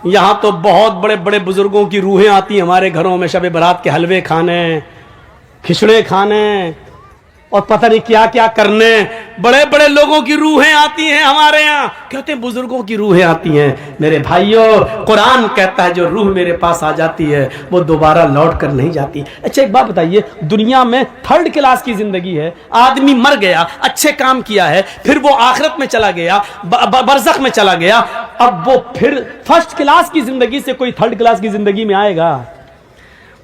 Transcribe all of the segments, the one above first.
یہاں تو بہت بڑے بڑے بزرگوں کی روحیں آتی ہیں ہمارے گھروں میں شب برات کے حلوے کھانے، کھچڑے کھانے اور پتہ نہیں کیا کیا کرنے. بڑے بڑے لوگوں کی روحیں آتی ہیں ہمارے یہاں، کہتے ہیں بزرگوں کی روحیں آتی ہیں. میرے بھائیوں، قرآن کہتا ہے جو روح میرے پاس آ جاتی ہے وہ دوبارہ لوٹ کر نہیں جاتی. اچھا ایک بات بتائیے، دنیا میں 3rd کلاس کی زندگی ہے، آدمی مر گیا، اچھے کام کیا ہے، پھر وہ آخرت میں چلا گیا، برزخ میں چلا گیا، اب وہ پھر 1st کلاس کی زندگی سے کوئی 3rd کلاس کی زندگی میں آئے گا؟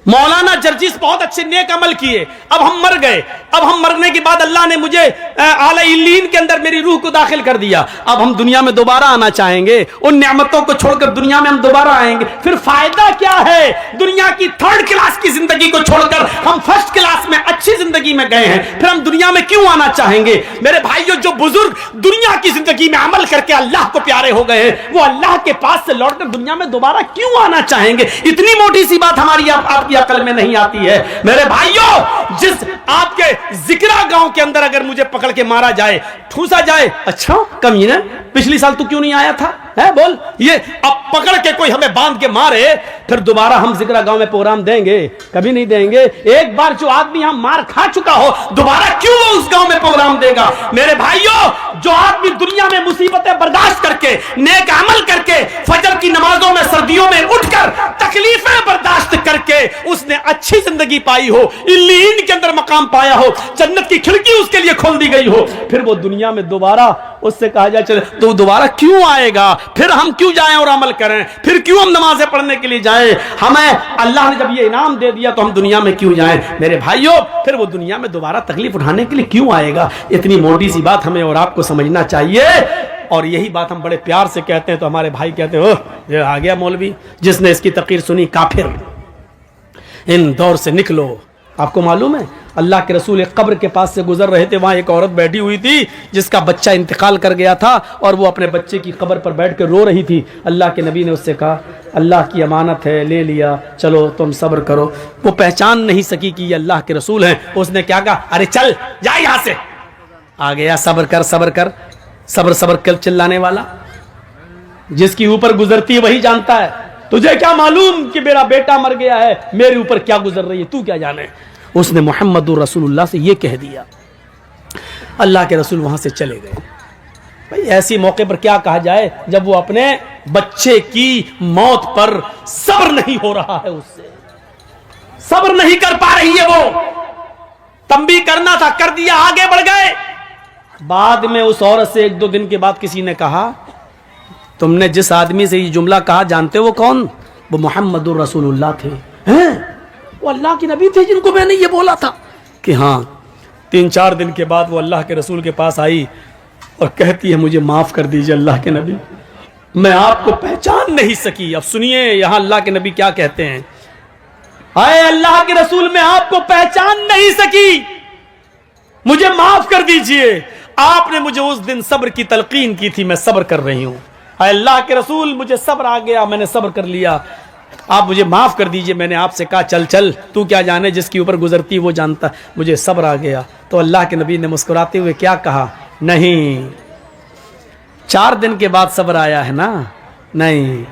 مولانا جرجیس بہت اچھے نیک عمل کیے، اب ہم مر گئے، اب ہم مرنے کے بعد اللہ نے مجھے اعلی علیین کے اندر میری روح کو داخل کر دیا، اب ہم دنیا میں دوبارہ آنا چاہیں گے، ان نعمتوں کو چھوڑ کر دنیا میں ہم دوبارہ آئیں گے، پھر فائدہ کیا ہے؟ دنیا کی 3rd کلاس کی زندگی کو چھوڑ کر ہم 1st کلاس میں اچھی زندگی میں گئے ہیں، پھر ہم دنیا میں کیوں آنا چاہیں گے؟ میرے بھائیو، جو بزرگ دنیا کی زندگی میں عمل کر کے اللہ کو پیارے ہو گئے ہیں، وہ اللہ کے پاس سے لوٹ کر دنیا میں دوبارہ کیوں آنا چاہیں گے؟ اتنی موٹی سی بات ہماری آپ کی عقل میں نہیں آتی ہے. میرے بھائیوں، جس آپ کے ذکرہ گاؤں کے اندر اگر مجھے پکڑ کے مارا جائے، ٹھوسا جائے، اچھا کمینے پچھلی سال تو کیوں نہیں آیا تھا ہے بول، یہ اب پکڑ کے کوئی ہمیں باندھ کے مارے، پھر دوبارہ ہم ذکرہ گاؤں میں پروگرام دیں گے؟ کبھی نہیں دیں گے. ایک بار جو آدمی ہم مار کھا چکا ہو، دوبارہ کیوں وہ اس گاؤں میں پروگرام دے گا؟ میرے بھائیوں، جو آدمی دنیا میں مصیبتیں برداشت کر کے، نیک عمل کر کے، فجر کی نمازوں میں سردیوں میں اٹھ کر تکلیفیں برداشت کر کے اس نے اچھی زندگی پائی ہو، علیین کے اندر مقام پایا ہو، جنت کی کھڑکی اس کے لیے کھول دی گئی ہو، پھر وہ دنیا میں دوبارہ اس سے کہا جائے چلے تو دوبارہ کیوں آئے گا؟ پھر ہم کیوں جائیں اور عمل کریں؟ پھر کیوں ہم نمازیں پڑھنے کے لیے جائیں؟ ہمیں اللہ نے جب یہ انعام دے دیا تو ہم دنیا میں کیوں جائیں؟ میرے بھائیوں، پھر وہ دنیا میں دوبارہ تکلیف اٹھانے کے لیے کیوں آئے گا؟ اتنی موٹی سی بات ہمیں اور آپ کو سمجھنا چاہیے. اور یہی بات ہم بڑے پیار سے کہتے ہیں تو ہمارے بھائی کہتے ہیں اوہ یہ آ گیا مولوی، جس نے اس کی تقریر سنی کافر، ان دور سے نکلو. آپ کو معلوم ہے اللہ کے رسول ایک قبر کے پاس سے گزر رہے تھے، وہاں ایک عورت بیٹھی ہوئی تھی جس کا بچہ انتقال کر گیا تھا اور وہ اپنے بچے کی قبر پر بیٹھ کے رو رہی تھی. اللہ کے نبی نے اس سے کہا اللہ کی امانت ہے، لے لیا، چلو تم صبر کرو. وہ پہچان نہیں سکی کہ یہ اللہ کے رسول ہیں. اس نے کیا کہا؟ ارے چل جا یہاں سے. آ گیا صبر کر صبر کر، صبر صبر کر چلانے والا جس کی اوپر گزرتی ہے وہی جانتا ہے. تجھے کیا معلوم کہ میرا بیٹا مر گیا ہے، میرے اوپر کیا گزر رہی ہے، تو کیا جانے؟ اس نے محمد رسول اللہ سے یہ کہہ دیا. اللہ کے رسول وہاں سے چلے گئے. بھائی ایسی موقع پر کیا کہا جائے جب وہ اپنے بچے کی موت پر صبر نہیں ہو رہا ہے، اس سے صبر نہیں کر پا رہی ہے. وہ تنبیہ کرنا تھا، کر دیا، آگے بڑھ گئے. بعد میں اس عورت سے 1-2 دن کے بعد کسی نے کہا تم نے جس آدمی سے یہ جملہ کہا جانتے وہ کون؟ وہ محمد رسول اللہ تھے. وہ اللہ کے نبی تھے جن کو میں نے یہ بولا تھا کہ ہاں. 3-4 دن کے بعد وہ اللہ کے رسول کے پاس آئی اور کہتی ہے مجھے معاف کر دیجئے اللہ کے نبی، میں آپ کو پہچان نہیں سکی. اب سنیے یہاں اللہ کے نبی کیا کہتے ہیں، اے اللہ کے رسول میں آپ کو پہچان نہیں سکی، مجھے معاف کر دیجئے. آپ نے مجھے اس دن صبر کی تلقین کی تھی، میں صبر کر رہی ہوں. اے اللہ کے رسول مجھے صبر آ گیا، میں نے صبر کر لیا، آپ مجھے معاف کر دیجئے. میں نے آپ سے کہا چل چل، تو کیا جانے، جس کی اوپر گزرتی وہ جانتا، مجھے صبر آ گیا. تو اللہ کے نبی نے مسکراتے ہوئے کیا کہا؟ نہیں 4 دن کے بعد صبر آیا ہے نا؟ نہیں،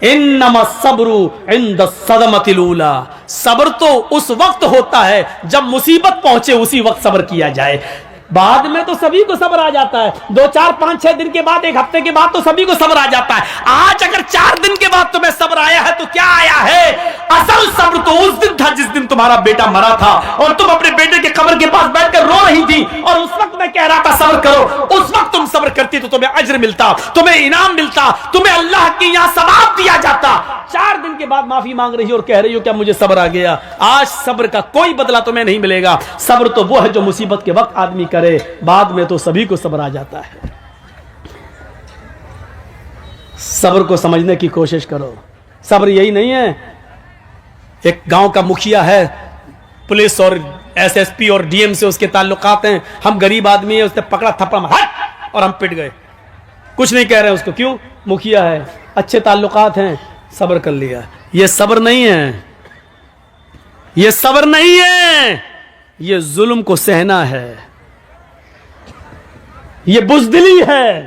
انما الصبر عند الصدمۃ الاولى، صبر تو اس وقت ہوتا ہے جب مصیبت پہنچے، اسی وقت صبر کیا جائے. بعد میں تو سبھی کو صبر آ جاتا ہے، 2 4 5 6 دن کے بعد، 1 ہفتے کے بعد تو سبھی کو صبر آ جاتا ہے. آج اگر 4 دن کے بعد تمہیں صبر آیا ہے تو کیا آیا ہے؟ اصل صبر تو اس دن تھا جس دن تمہارا بیٹا مرا تھا اور تم اپنے بیٹے کے قبر کے پاس بیٹھ کر رو رہی تھی اور اس وقت میں کہہ رہا تھا صبر کرو. اس وقت تم صبر کرتی تو تمہیں اجر ملتا، تمہیں انعام ملتا، تمہیں اللہ کی یہاں ثواب دیا جاتا. 4 دن کے بعد معافی مانگ رہی ہو اور کہہ رہی ہو کیا مجھے صبر آ گیا. آج صبر کا کوئی بدلہ تمہیں نہیں ملے گا. صبر تو وہ ہے جو مصیبت کے وقت آدمی کرے، بعد میں تو سبھی کو صبر آ جاتا ہے. صبر کو سمجھنے کی کوشش کرو. صبر یہی نہیں ہے ایک گاؤں کا مکھیا ہے، پولیس اور SSP اور DM سے اس کے تعلقات ہیں، ہم غریب آدمی ہیں، اس نے پکڑا تھپڑا ہٹ اور ہم پٹ گئے، کچھ نہیں کہہ رہے اس کو، کیوں؟ مکھیا ہے، اچھے تعلقات ہیں، صبر کر لیا. یہ صبر نہیں ہے، یہ صبر نہیں ہے، یہ ظلم کو سہنا ہے، یہ بزدلی ہے.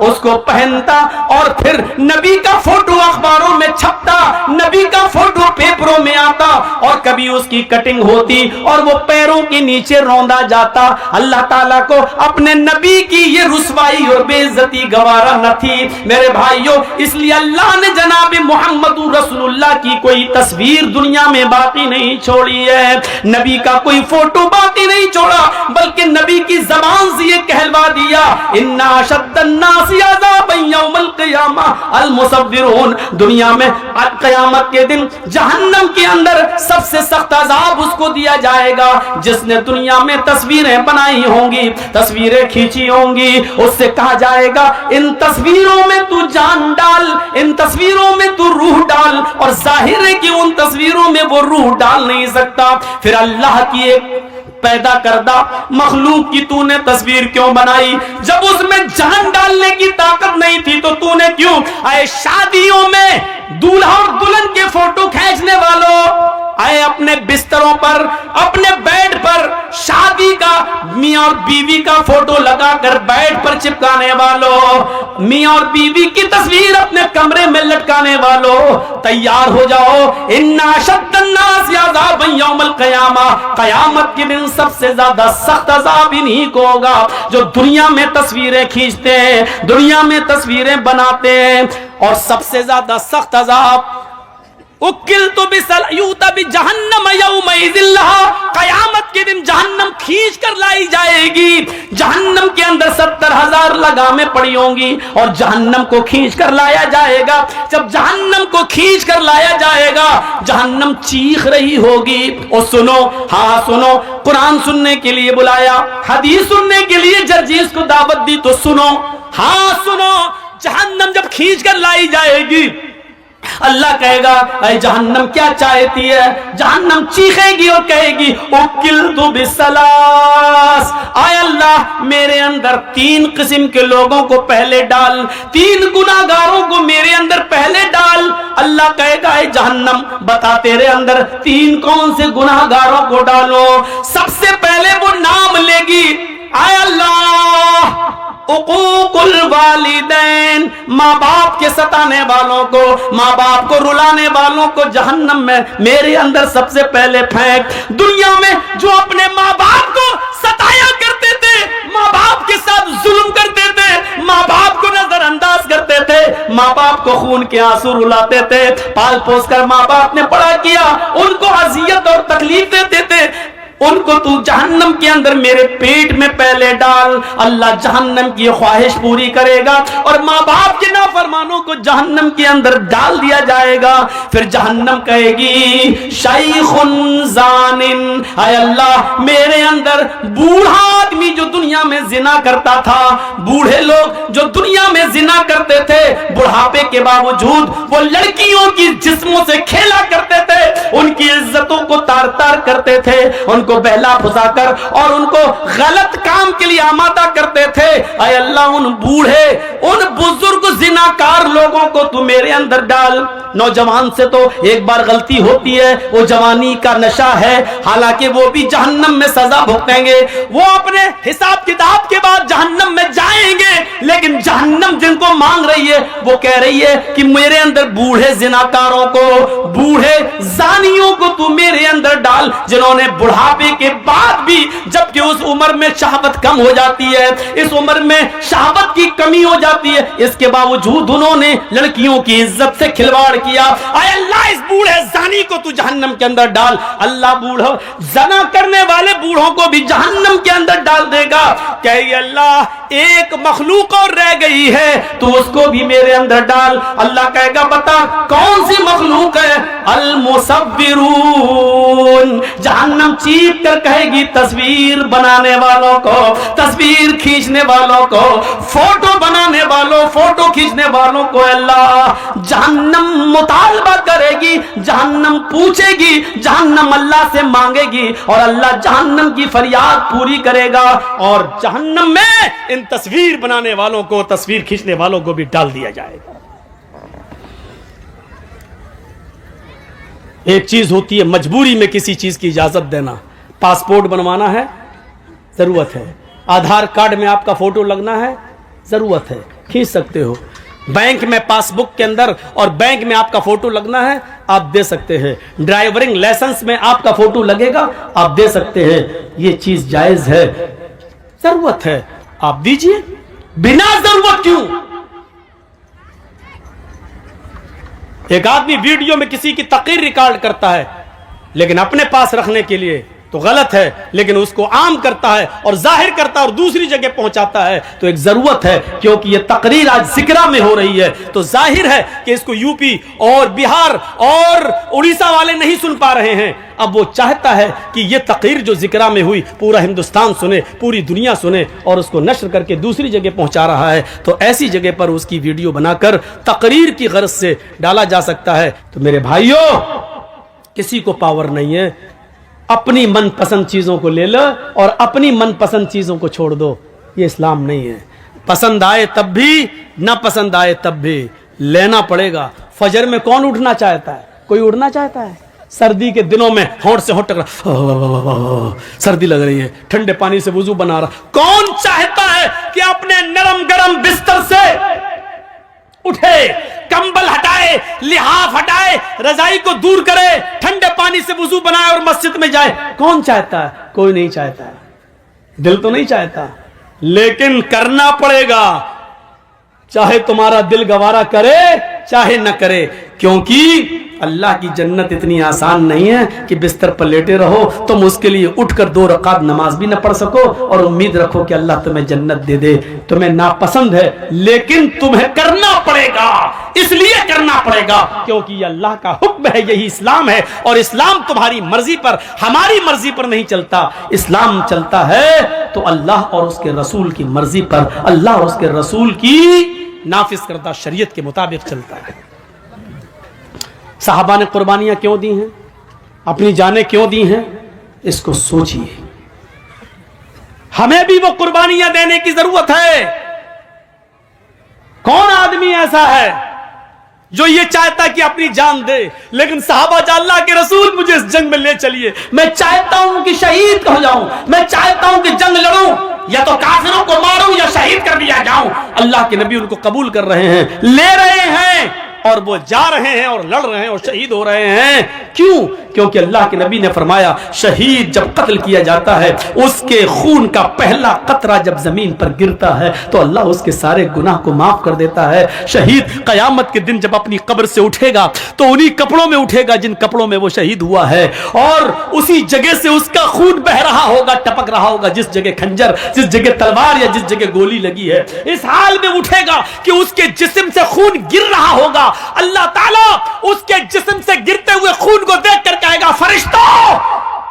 اس کو پہنتا اور پھر نبی کا فوٹو اخباروں میں چھپتا, نبی کا فوٹو پیپروں میں آتا, اور کبھی اس کی کٹنگ ہوتی اور وہ پیروں کے نیچے روندا جاتا. اللہ تعالیٰ کو اپنے نبی کی یہ رسوائی اور بے عزتی گوارا نہ تھی میرے بھائیوں. اس لیے اللہ نے جناب محمد رسول اللہ کی کوئی تصویر دنیا میں باقی نہیں چھوڑی ہے, نبی کا کوئی فوٹو باقی نہیں چھوڑا, بلکہ نبی کی زبان سے یہ کہلوا دیا ان اشد الناس عذابا یوم القیامہ المصورون. دنیا میں قیامت کے دن جہنم کے اندر سب سے سخت عذاب اس کو دیا جائے گا جس نے دنیا میں تصویریں بنائی ہوں گی, تصویریں کھینچی ہوں گی. اس سے کہا جائے گا ان تصویروں میں تو جان ڈال, ان تصویروں میں تو روح ڈال, اور ظاہر ہے کہ ان تصویروں میں وہ روح ڈال نہیں سکتا. پھر اللہ کی ایک پیدا کردہ مخلوق کی تو نے تصویر کیوں بنائی؟ جب اس میں جان ڈالنے کی طاقت نہیں تھی تو تو نے کیوں؟ اے شادیوں میں دولہا اور دلہن کے فوٹو کھینچنے والوں, اے اپنے بستروں پر, اپنے بیڈ پر شادی کا میاں اور بیوی کا فوٹو لگا کر بیڈ پر چپکانے والوں, میاں اور بیوی کی تصویر اپنے کمرے میں لٹکانے والوں, تیار ہو جاؤ. ان اشد الناس عذابا یوم القیامہ, قیامت کے دن سب سے زیادہ سخت عذاب انہی کو ہوگا جو دنیا میں تصویریں کھینچتے ہیں, دنیا میں تصویریں بناتے ہیں. اور سب سے زیادہ سخت عذاب اکلت بسلیوت بجہنم یومئذ لہا, قیامت کے دن جہنم کھینچ کر لائی جائے گی. جہنم کے اندر 70,000 لگامیں پڑی ہوں گی اور جہنم کو کھینچ کر لایا جائے گا. جب جہنم کو کھینچ کر لایا جائے گا جہنم چیخ رہی ہوگی. اور سنو, ہاں سنو, قرآن سننے کے لیے بلایا, حدیث سننے کے لیے جرجیس کو دعوت دی تو سنو, ہاں سنو. جہنم جب کھینچ کر لائی جائے گی اللہ کہے گا اے جہنم کیا چاہتی ہے؟ جہنم چیخے گی اور کہے گی اکلت بسلاس, اے اللہ میرے اندر 3 قسم کے لوگوں کو پہلے ڈال, 3 گناہگاروں کو میرے اندر پہلے ڈال. اللہ کہے گا اے جہنم بتا تیرے اندر 3 کون سے گناہگاروں کو ڈالو؟ سب سے پہلے وہ نام لے گی, اے اللہ عقوق الوالدین, ماں باپ کے ستانے والوں کو, ماں باپ کو رلانے والوں کو جہنم میں میرے اندر سب سے پہلے پھینک. دنیا میں جو اپنے ماں باپ کو ستایا کرتے تھے, ماں باپ کے ساتھ ظلم کرتے تھے, ماں باپ کو نظر انداز کرتے تھے, ماں باپ کو خون کے آنسو رلاتے تھے, پال پوس کر ماں باپ نے بڑا کیا, ان کو اذیت اور تکلیف دیتے تھے, ان کو تو جہنم کے اندر میرے پیٹ میں پہلے ڈال. اللہ جہنم کی خواہش پوری کرے گا اور ماں باپ کے نافرمانوں کو جہنم کے اندر ڈال دیا جائے گا. پھر جہنم کہے گی شیخ زانن, اے اللہ میرے اندر بوڑھا آدمی جو دنیا میں زنا کرتا تھا, بوڑھے لوگ جو دنیا میں زنا کرتے تھے, بڑھاپے کے باوجود وہ لڑکیوں کی جسموں سے کھیلا کرتے تھے, ان کی عزتوں کو تار تار کرتے تھے, ان کو بہلا پھسا کر اور ان کو غلط کام کے لیے آمادہ کرتے تھے. اے اللہ ان بوڑھے, ان بزرگ زناکار لوگوں کو تو میرے اندر ڈال. نوجوان سے تو ایک بار غلطی ہوتی ہے, وہ جوانی کا نشہ ہے, حالانکہ وہ بھی جہنم میں سزا بھگتیں گے, وہ اپنے حساب کتاب کے بعد جہنم میں جائیں گے, لیکن جہنم جن کو مانگ رہی ہے وہ کہہ رہی ہے کہ میرے اندر بوڑھے زناکاروں کو, بوڑھے زانیوں کو تو میرے اندر ڈال, جنہوں نے بڑھاپے کے بعد بھی, جبکہ اس عمر میں شہوت کم ہو جاتی ہے, اس عمر میں شہوت کی کمی ہو جاتی ہے, اس کے باوجود انہوں نے لڑکیوں کی عزت سے کھلواڑ کیا. اے اللہ اس بوڑھے زانی کو تو جہنم کے اندر ڈال. اللہ بوڑھا زنا کرنے والے بوڑھوں کو بھی جہنم کے اندر ڈال دے گا. کہ اللہ ایک مخلوق اور رہ گئی ہے, تو اس کو بھی میرے اندر ڈال. اللہ کہے گا بتا کون سی مخلوق ہے؟ المصورون. جہنم چیخ کر کہے گی تصویر بنانے والوں کو, تصویر کھینچنے والوں کو, فوٹو بنانے والوں, فوٹو کھینچنے والوں کو. اللہ جہنم مطالبہ کرے گی, جہنم پوچھے گی, جہنم اللہ سے مانگے گی, اور اللہ جہنم کی فریاد پوری کرے گا, اور جہنم میں ان تصویر بنانے والوں کو, تصویر کھینچنے والوں کو بھی ڈال دیا جائے گا. ایک چیز ہوتی ہے مجبوری میں کسی چیز کی اجازت دینا. پاسپورٹ بنوانا ہے, ضرورت ہے. آدھار کارڈ میں آپ کا فوٹو لگنا ہے, ضرورت ہے. کھینچ سکتے ہو. بینک میں پاس بک کے اندر اور بینک میں آپ کا فوٹو لگنا ہے, آپ دے سکتے ہیں. ڈرائیورنگ لائسنس میں آپ کا فوٹو لگے گا, آپ دے سکتے ہیں. یہ چیز جائز ہے, ضرورت ہے آپ دیجئے, بنا ضرورت کیوں. ایک آدمی ویڈیو میں کسی کی تقریر ریکارڈ کرتا ہے لیکن اپنے پاس رکھنے کے لیے تو غلط ہے, لیکن اس کو عام کرتا ہے اور ظاہر کرتا ہے اور دوسری جگہ پہنچاتا ہے تو ایک ضرورت ہے, کیونکہ یہ تقریر آج ذکرہ میں ہو رہی ہے تو ظاہر ہے کہ اس کو یو پی اور بہار اور اڑیسہ والے نہیں سن پا رہے ہیں. اب وہ چاہتا ہے کہ یہ تقریر جو ذکرہ میں ہوئی پورا ہندوستان سنے, پوری دنیا سنے, اور اس کو نشر کر کے دوسری جگہ پہنچا رہا ہے. تو ایسی جگہ پر اس کی ویڈیو بنا کر تقریر کی غرض سے ڈالا جا سکتا ہے. تو میرے بھائیوں, کسی کو پاور نہیں ہے, اپنی من پسند چیزوں کو لے لو اور اپنی من پسند چیزوں کو چھوڑ دو. یہ اسلام نہیں ہے. پسند آئے تب بھی, نہ پسند آئے تب بھی لینا پڑے گا. فجر میں کون اٹھنا چاہتا ہے؟ کوئی اٹھنا چاہتا ہے؟ سردی کے دنوں میں ہونٹ سے ہونٹ ٹکرا, سردی لگ رہی ہے, ٹھنڈے پانی سے وضو بنا رہا. کون چاہتا ہے کہ اپنے نرم گرم بستر سے اٹھے, کمبل ہٹائے, لحاف ہٹائے, رضائی کو دور کرے, ٹھنڈے پانی سے وضو بنائے اور مسجد میں جائے؟ کون چاہتا ہے؟ کوئی نہیں چاہتا ہے. دل تو نہیں چاہتا, لیکن کرنا پڑے گا, چاہے تمہارا دل گوارا کرے چاہے نہ کرے. کیونکہ اللہ کی جنت اتنی آسان نہیں ہے کہ بستر پر لیٹے رہو, تم اس کے لیے اٹھ کر 2 رکعت نماز بھی نہ پڑھ سکو اور امید رکھو کہ اللہ تمہیں جنت دے دے. تمہیں ناپسند ہے لیکن تمہیں کرنا پڑے گا. اس لیے کرنا پڑے گا کیونکہ یہ اللہ کا حکم ہے, یہی اسلام ہے. اور اسلام تمہاری مرضی پر, ہماری مرضی پر نہیں چلتا. اسلام چلتا ہے تو اللہ اور اس کے رسول کی مرضی پر, اللہ اور اس کے رسول کی نافذ کردہ شریعت کے مطابق چلتا ہے. صحابہ نے قربانیاں کیوں دی ہیں, اپنی جانیں کیوں دی ہیں, اس کو سوچئے. ہمیں بھی وہ قربانیاں دینے کی ضرورت ہے. کون آدمی ایسا ہے جو یہ چاہتا کہ اپنی جان دے؟ لیکن صحابہ جا, اللہ کے رسول مجھے اس جنگ میں لے چلیے, میں چاہتا ہوں کہ شہید ہو جاؤں, میں چاہتا ہوں کہ جنگ لڑوں, یا تو کافروں کو ماروں یا شہید کر دیا جاؤں. اللہ کے نبی ان کو قبول کر رہے ہیں, لے رہے ہیں, اور وہ جا رہے ہیں اور لڑ رہے ہیں اور شہید ہو رہے ہیں. کیوں؟ کیونکہ اللہ کے نبی نے فرمایا شہید جب قتل کیا جاتا ہے, اس کے خون کا پہلا قطرہ جب زمین پر گرتا ہے تو اللہ اس کے سارے گناہ کو معاف کر دیتا ہے. شہید قیامت کے دن جب اپنی قبر سے اٹھے گا تو انہی کپڑوں میں اٹھے گا جن کپڑوں میں وہ شہید ہوا ہے, اور اسی جگہ سے اس کا خون بہ رہا ہوگا, ٹپک رہا ہوگا, جس جگہ کھنجر, جس جگہ تلوار یا جس جگہ گولی لگی ہے. اس حال میں اٹھے گا کہ اس کے جسم سے خون گر رہا ہوگا. اللہ تعالیٰ اس کے جسم سے گرتے ہوئے خون کو دیکھ کر کہے گا فرشتوں,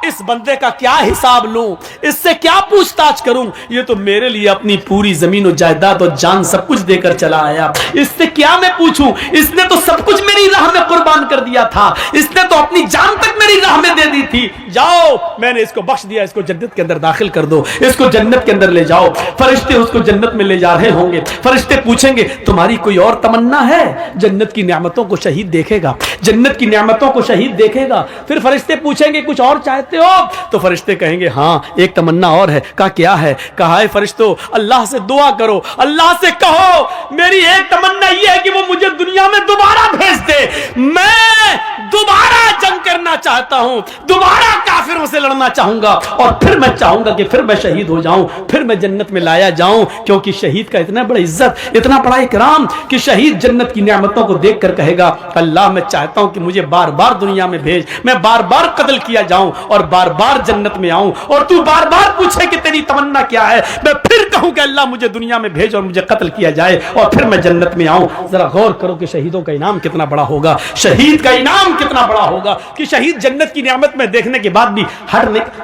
اس بندے کا کیا حساب لوں, اس سے کیا پوچھ تاچھ کروں, یہ تو میرے لیے اپنی پوری زمین و جائیداد اور جان سب کچھ دے کر چلا آیا, اس سے کیا میں پوچھوں, اس نے تو سب کچھ میری راہ میں قربان کر دیا تھا, اس نے تو اپنی جان تک میری راہ میں دے دی تھی. جاؤ, میں نے اس کو بخش دیا, اس کو جنت کے اندر داخل کر دو, اس کو جنت کے اندر لے جاؤ. فرشتے اس کو جنت میں لے جا رہے ہوں گے. فرشتے پوچھیں گے تمہاری کوئی اور تمنا ہے؟ جنت کی نعمتوں کو شہید دیکھے گا, جنت کی نعمتوں کو شہید دیکھے گا. پھر فرشتے پوچھیں گے کچھ اور چاہتے ہو؟ تو فرشتے کہیں گے ہاں ایک تمنا اور ہے. کہا کیا ہے؟ کہا ہے فرشتوں اللہ سے دعا کرو, اللہ سے کہو میری ایک تمنا یہ ہے کہ وہ مجھے دنیا میں دوبارہ بھیج دے, میں دوبارہ جنگ کرنا چاہتا ہوں, دوبارہ کافروں سے لڑنا چاہوں گا, اور پھر میں چاہوں گا کہ پھر میں شہید ہو جاؤں, پھر میں جنت میں لایا جاؤں. کیونکہ شہید کا اتنا بڑا عزت, اتنا بڑا اکرام کہ شہید جنت کی نعمتوں کو دیکھ کر کہے گا اللہ میں چاہتا ہوں کہ مجھے بار بار دنیا میں بھیج, میں بار بار قتل کیا جاؤں اور بار بار جنت میں آؤں, اور تو بار بار پوچھے کہ تیری تمنا کیا ہے, میں پھر کہوں کہ اللہ مجھے دنیا میں بھیج اور مجھے قتل کیا جائے اور پھر میں جنت میں آؤں. ذرا غور کرو کہ شہیدوں کا انعام کتنا بڑا ہوگا, شہید کا انعام کتنا بڑا ہوگا کہ شہید جنت کی نعمت میں دیکھنے کے بعد بھی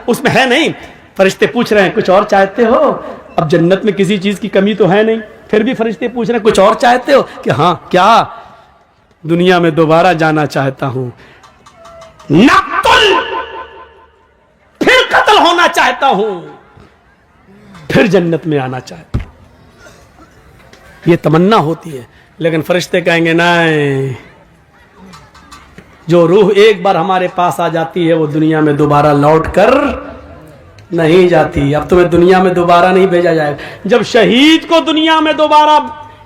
اس میں ہے نہیں. فرشتے پوچھ رہے ہیں کچھ اور چاہتے ہو؟ اب جنت میں کسی چیز کی کمی تو ہے نہیں, پھر بھی فرشتے پوچھ رہے ہیں کچھ اور چاہتے ہو؟ کہ ہاں کیا؟ دنیا میں دوبارہ جانا چاہتا ہوں, نقتل, پھر قتل ہونا چاہتا ہوں, پھر جنت میں آنا چاہتا ہوں. یہ تمنا ہوتی ہے. لیکن فرشتے کہیں گے نہیں, جو روح ایک بار ہمارے پاس آ جاتی ہے وہ دنیا میں دوبارہ لوٹ کر نہیں جاتی. اب تمہیں دنیا میں دوبارہ نہیں بھیجا جائے. جب شہید کو دنیا میں دوبارہ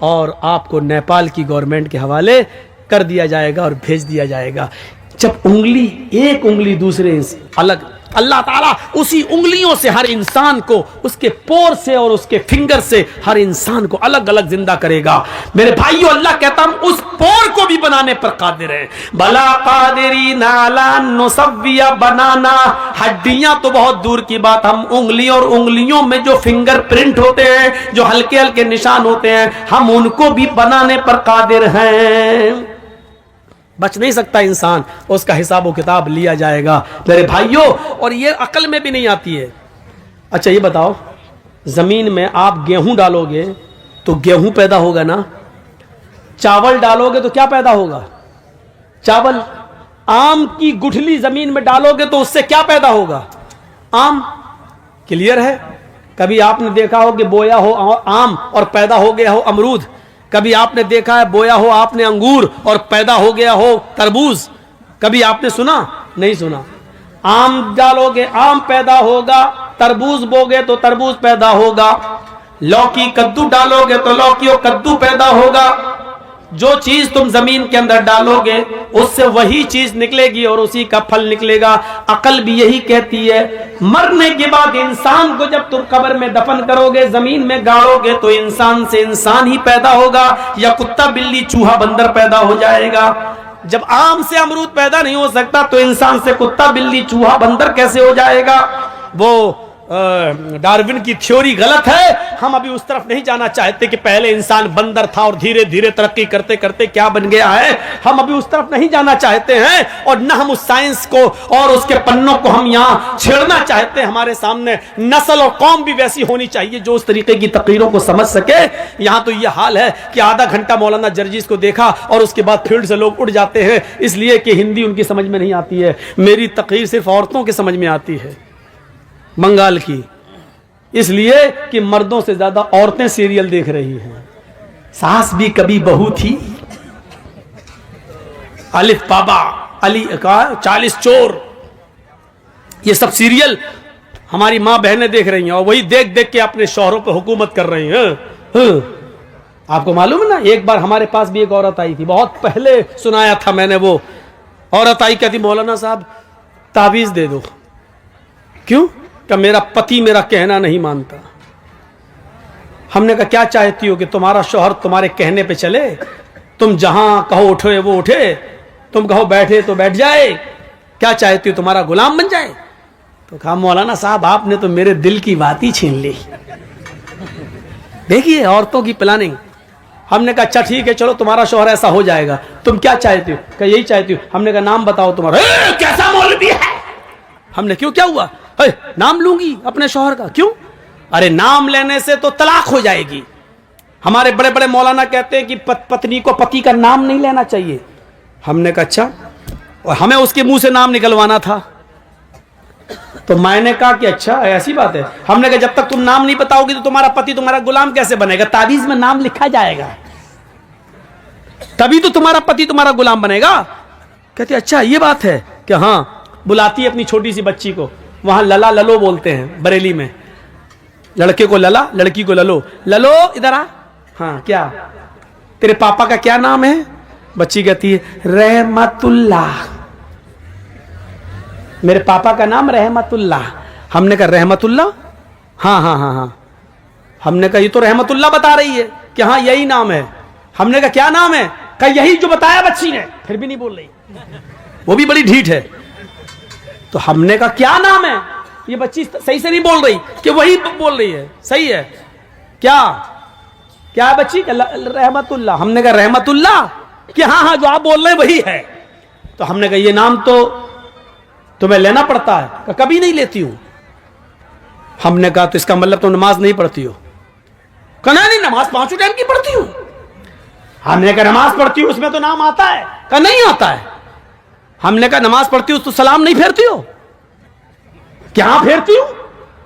اور آپ کو نیپال کی گورنمنٹ کے حوالے کر دیا جائے گا اور بھیج دیا جائے گا. جب انگلی ایک انگلی دوسرے سے الگ, اللہ تعالیٰ اسی انگلیوں سے ہر انسان کو اس کے پور سے اور اس کے فنگر سے ہر انسان کو الگ الگ زندہ کرے گا. میرے بھائیو, اللہ کہتا ہم اس پور کو بھی بنانے پر قادر ہیں. بلا قادرین علی نسوی بنانا, ہڈیاں تو بہت دور کی بات, ہم انگلیوں اور انگلیوں میں جو فنگر پرنٹ ہوتے ہیں, جو ہلکے ہلکے نشان ہوتے ہیں, ہم ان کو بھی بنانے پر قادر ہیں. بچ نہیں سکتا انسان, اس کا حساب و کتاب لیا جائے گا میرے بھائیوں. اور یہ عقل میں بھی نہیں آتی ہے. اچھا یہ بتاؤ, زمین میں آپ گیہوں ڈالو گے تو گیہوں پیدا ہوگا نا, چاول ڈالو گے تو کیا پیدا ہوگا؟ چاول. آم کی گٹھلی زمین میں ڈالو گے تو اس سے کیا پیدا ہوگا؟ آم. کلیئر ہے؟ کبھی آپ نے دیکھا ہو کہ بویا ہو آم اور پیدا ہو گیا ہو امرود؟ کبھی آپ نے دیکھا ہے بویا ہو آپ نے انگور اور پیدا ہو گیا ہو تربوز؟ کبھی آپ نے سنا؟ نہیں سنا. آم ڈالو گے آم پیدا ہوگا, تربوز بوگے تو تربوز پیدا ہوگا, لوکی کدو ڈالو گے تو لوکی اور کدو پیدا ہوگا. جو چیز تم زمین کے اندر ڈالو گے اس سے وہی چیز نکلے گی اور اسی کا پھل نکلے گا. عقل بھی یہی کہتی ہے. مرنے کے بعد انسان کو جب تم قبر میں دفن کرو گے, زمین میں گاڑو گے, تو انسان سے انسان ہی پیدا ہوگا یا کتا بلی چوہا بندر پیدا ہو جائے گا. جب آم سے امرود پیدا نہیں ہو سکتا تو انسان سے کتا بلی چوہا بندر کیسے ہو جائے گا؟ وہ ڈارون کی تھیوری غلط ہے. ہم ابھی اس طرف نہیں جانا چاہتے کہ پہلے انسان بندر تھا اور دھیرے دھیرے ترقی کرتے کرتے کیا بن گیا ہے. ہم ابھی اس طرف نہیں جانا چاہتے ہیں, اور نہ ہم اس سائنس کو اور اس کے پنوں کو ہم یہاں چھیڑنا چاہتے ہیں. ہمارے سامنے نسل اور قوم بھی ویسی ہونی چاہیے جو اس طریقے کی تقریروں کو سمجھ سکے. یہاں تو یہ حال ہے کہ آدھا گھنٹہ مولانا جرجیز کو دیکھا اور اس کے بعد فیلڈ سے لوگ اٹھ جاتے ہیں, اس لیے کہ ہندی ان کی سمجھ میں نہیں آتی ہے. میری تقریر صرف عورتوں کے سمجھ میں آتی ہے, بنگال کی, اس لیے کہ مردوں سے زیادہ عورتیں سیریل دیکھ رہی ہیں. ساس بھی کبھی بہو تھی, الف بابا, علی کا 40 چور, یہ سب سیریل ہماری ماں بہنیں دیکھ رہی ہیں اور وہی دیکھ دیکھ کے اپنے شوہروں پہ حکومت کر رہی ہیں. آپ کو معلوم ہے نا, ایک بار ہمارے پاس بھی ایک عورت آئی تھی, بہت پہلے سنایا تھا میں نے. وہ عورت آئی, کہتی مولانا صاحب تعویذ دے دو. کیوں؟ کہ میرا پتی میرا کہنا نہیں مانتا. ہم نے کہا کیا چاہتی ہو کہ تمہارا شوہر تمہارے کہنے پہ چلے؟ تم جہاں کہو اٹھے وہ اٹھے, تم کہو بیٹھے تو بیٹھ جائے, کیا چاہتی ہو تمہارا غلام بن جائے؟ تو کہا مولانا صاحب آپ نے تو میرے دل کی بات ہی چھین لی. دیکھیے عورتوں کی پلاننگ. ہم نے کہا اچھا ٹھیک ہے چلو تمہارا شوہر ایسا ہو جائے گا, تم کیا چاہتی ہو؟ کہ یہی چاہتی ہوں. ہم نے کہا نام بتاؤ تمہارا. کیسا مولوی ہے؟ ہم نے کیوں, کیا ہوا؟ نام لوں گی اپنے شوہر کا. کیوں؟ ارے نام لینے سے تو طلاق ہو جائے گی. ہمارے بڑے بڑے مولانا کہتے ہیں کہ پتنی کو پتی کا نام نہیں لینا چاہیے. ہم نے کہا اچھا, اور ہمیں اس کے منہ سے نام نکلوانا تھا. تو میں نے کہا کہ اچھا ایسی بات ہے. ہم نے کہا جب تک تم نام نہیں بتاؤ گی تو تمہارا پتی تمہارا غلام کیسے بنے گا؟ تعویذ میں نام لکھا جائے گا تبھی تو تمہارا پتی تمہارا غلام بنے گا. کہتے اچھا یہ بات ہے کہ ہاں. بلاتی ہے اپنی چھوٹی سی بچی کو, وہاں للا للو بولتے ہیں بریلی میں, لڑکے کو للا لڑکی کو للو. للو ادھر آ. ہاں کیا تیرے پاپا کا کیا نام ہے؟ بچی کہتی ہے رحمت اللہ. میرے پاپا کا نام رحمت اللہ. ہم نے کہا رحمت اللہ؟ ہاں ہاں ہاں ہاں. ہم نے کہا یہ تو رحمت اللہ بتا رہی ہے کہ ہاں یہی نام ہے. ہم نے کہا کیا نام ہے؟ کہا یہی جو بتایا بچی نے. پھر بھی نہیں بول رہی, وہ بھی بڑی ڈھیٹ ہے. تو ہم نے کہا کیا نام ہے؟ یہ بچی صحیح سے نہیں بول رہی کہ وہی بول رہی ہے. صحیح ہے کیا ہے بچی؟ رحمت اللہ. ہم نے کہا رحمت اللہ کہ ہاں ہاں جو آپ بول رہے ہیں وہی ہے. تو ہم نے کہا یہ نام تو تمہیں لینا پڑتا ہے. کہ کبھی نہیں لیتی ہوں. ہم نے کہا تو اس کا مطلب تم نماز نہیں پڑھتی ہو؟ کہ نہیں نماز 5 ٹائم کی پڑھتی ہوں. ہم نے کہا نماز پڑھتی ہوں اس میں تو نام آتا ہے. کہ نہیں آتا ہے. ہم نے کہا نماز پڑھتی ہوں تو سلام نہیں پھیرتی ہو؟ کیا پھیرتی ہوں؟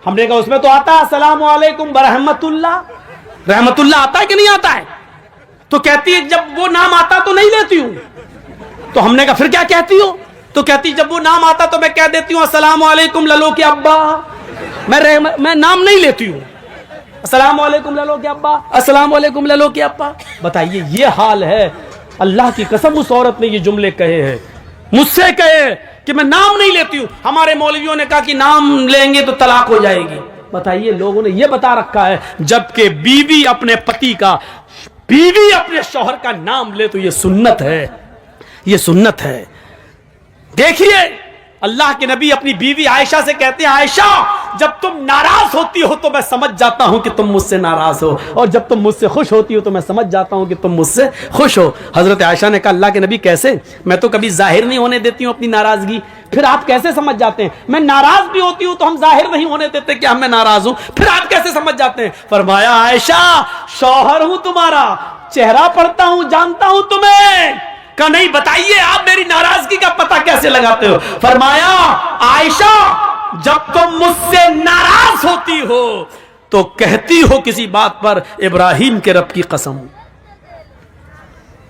ہم نے کہا اس میں تو آتا ہے السلام علیکم برحمت اللہ. رحمت اللہ آتا ہے کہ نہیں آتا ہے؟ تو کہتی ہے جب وہ نام آتا تو نہیں لیتی ہوں. تو ہم نے کہا پھر کیا کہتی ہو؟ تو کہتی جب وہ نام آتا تو میں کہہ دیتی ہوں السلام علیکم للو کے ابا. میں نام نہیں لیتی ہوں. السلام علیکم لے لو کہ ابا، السلام علیکم لے لو کہ ابا. بتائیے یہ حال ہے. اللہ کی قسم اس عورت نے یہ جملے کہے ہیں، مجھ سے کہے کہ میں نام نہیں لیتی ہوں. ہمارے مولویوں نے کہا کہ نام لیں گے تو طلاق ہو جائے گی. بتائیے لوگوں نے یہ بتا رکھا ہے، جبکہ بیوی اپنے پتی کا، بیوی اپنے شوہر کا نام لے تو یہ سنت ہے، یہ سنت ہے. دیکھیے اللہ کے نبی اپنی بیوی عائشہ سے کہتے ہیں، عائشہ جب تم ناراض ہوتی ہو تو میں سمجھ جاتا ہوں کہ تم مجھ سے ناراض ہو، اور جب تم مجھ سے خوش ہوتی ہو تو میں سمجھ جاتا ہوں کہ تم مجھ سے خوش ہو. حضرت عائشہ نے کہا اللہ کے نبی کیسے؟ میں تو کبھی ظاہر نہیں ہونے دیتی ہوں اپنی ناراضگی، پھر آپ کیسے سمجھ جاتے ہیں؟ میں ناراض بھی ہوتی ہوں تو ہم ظاہر نہیں ہونے دیتے کہ میں ناراض ہوں، پھر آپ کیسے سمجھ جاتے ہیں؟ فرمایا عائشہ شوہر ہوں تمہارا، چہرہ پڑھتا ہوں، جانتا ہوں تمہیں. کہ نہیں بتائیے آپ میری ناراضگی کا پتہ کیسے لگاتے ہو؟ فرمایا عائشہ جب تم مجھ سے ناراض ہوتی ہو تو کہتی ہو کسی بات پر ابراہیم کے رب کی قسم.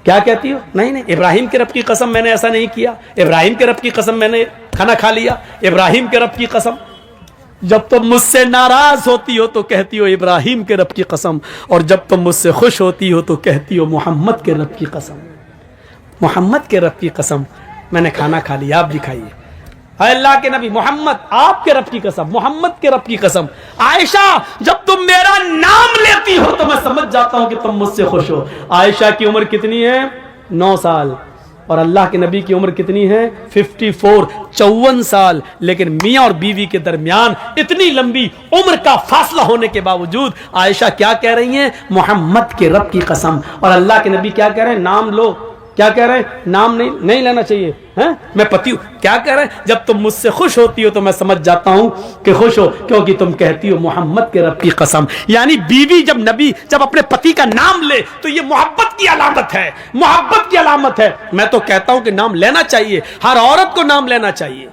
کیا کہتی ہو؟ نہیں ابراہیم کے رب کی قسم میں نے ایسا نہیں کیا، ابراہیم کے رب کی قسم میں نے کھانا کھا لیا، ابراہیم کے رب کی قسم. جب تم مجھ سے ناراض ہوتی ہو تو کہتی ہو ابراہیم کے رب کی قسم، اور جب تم مجھ سے خوش ہوتی ہو تو کہتی ہو محمد کے رب کی قسم. محمد کے رب کی قسم میں نے کھانا کھا لیا، آپ بھی کھائیے. اے اللہ کے نبی محمد آپ کے رب کی قسم، محمد کے رب کی قسم. عائشہ جب تم میرا نام لیتی ہو تو میں سمجھ جاتا ہوں کہ تم مجھ سے خوش ہو. عائشہ کی عمر کتنی ہے؟ 9 سال. اور اللہ کے نبی کی عمر کتنی ہے؟ 54، 54 سال. لیکن میاں اور بیوی کے درمیان اتنی لمبی عمر کا فاصلہ ہونے کے باوجود عائشہ کیا کہہ رہی ہیں؟ محمد کے رب کی قسم. اور اللہ کے نبی کیا کہہ رہے ہیں؟ نام لو. کیا کہہ رہے ہیں؟ نام نہیں لینا چاہیے. میں پتی ہوں. کیا کہہ رہے ہیں؟ جب تم مجھ سے خوش ہوتی ہو تو میں سمجھ جاتا ہوں کہ خوش ہو، کیونکہ تم کہتی ہو محمد کے رب کی قسم. یعنی بیوی جب اپنے پتی کا نام لے تو یہ محبت کی علامت ہے، محبت کی علامت ہے. میں تو کہتا ہوں کہ نام لینا چاہیے، ہر عورت کو نام لینا چاہیے.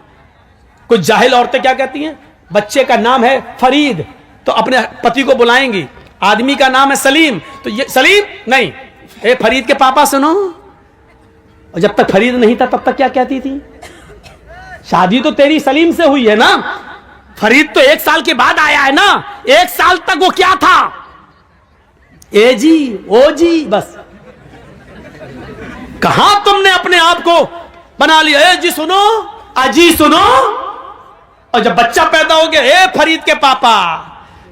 کچھ جاہل عورتیں کیا کہتی ہیں؟ بچے کا نام ہے فرید تو اپنے پتی کو بلائیں گی. آدمی کا نام ہے سلیم تو یہ سلیم نہیں، اے فرید کے پاپا سنو. اور جب تک فرید نہیں تھا تب تک کیا کہتی تھی؟ شادی تو تیری سلیم سے ہوئی ہے نا، فرید تو 1 سال کے بعد آیا ہے نا. 1 سال تک وہ کیا تھا؟ اے جی او جی. بس کہاں تم نے اپنے آپ کو بنا لیا اے جی سنو، اجی سنو. اور جب بچہ پیدا ہو گیا اے فرید کے پاپا،